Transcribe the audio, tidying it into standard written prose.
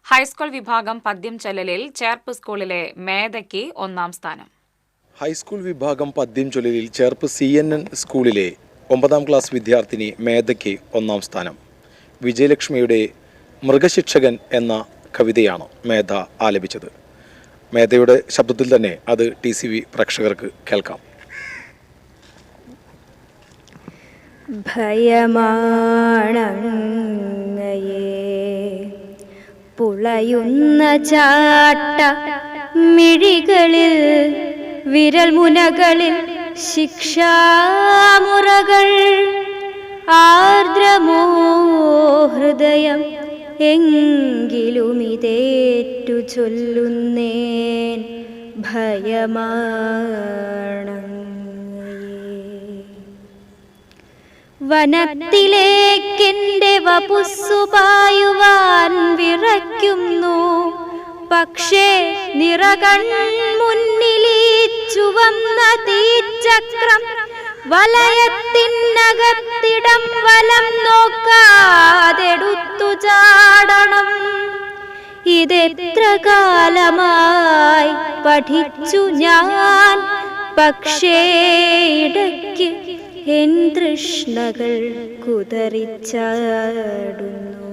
High school വിഭാഗം പദ്യം ചൊല്ലലിൽ ചേർപ്പ് സ്കൂളിലെ മേധയ്ക്ക് 1ാം സ്ഥാനം. ഹൈസ്കൂൾ വിഭാഗം പദ്യം ചൊല്ലലിൽ ചേർപ്പ് CNN സ്കൂളിലെ 9ാം ക്ലാസ് വിദ്യാർത്ഥിനി മേധയ്ക്ക് 1ാം സ്ഥാനം. വിജയലക്ഷ്മിയുടെ മൃഗശിക്ഷകൻ എന്ന കവിതയാണ് മേധ ആലപിച്ചത്. മേധയുടെ ശബ്ദത്തിൽ തന്നെ അത് TCV പ്രേക്ഷകർക്ക് കേൾക്കാം. പുളയുന്ന ചാട്ട മിഴികളിൽ വിരൽ മുനകളിൽ ശിക്ഷാമുറകൾ ആർദ്രമോ ഹൃദയം എങ്കിലും ഇതേറ്റു ചൊല്ലുന്നേൻ ഭയമാണ്. വനത്തിലേക്കെന്റെ വപുസ്സു പായുവാൻ വിറയ്ക്കുന്നു. പക്ഷേ നിറകൺമുന്നിലീ ചുവന്ന തീച്ചക്രം വലയത്തിനകത്തിടം വലം നോക്കാതെടുത്തു ചാടണം. ഇതെത്ര കാലമായി പഠിച്ചു ഞാൻ, പക്ഷേ ഇടയ്ക്ക് എൻ തൃഷ്ണകൾ കുതറിച്ചാടുന്നു.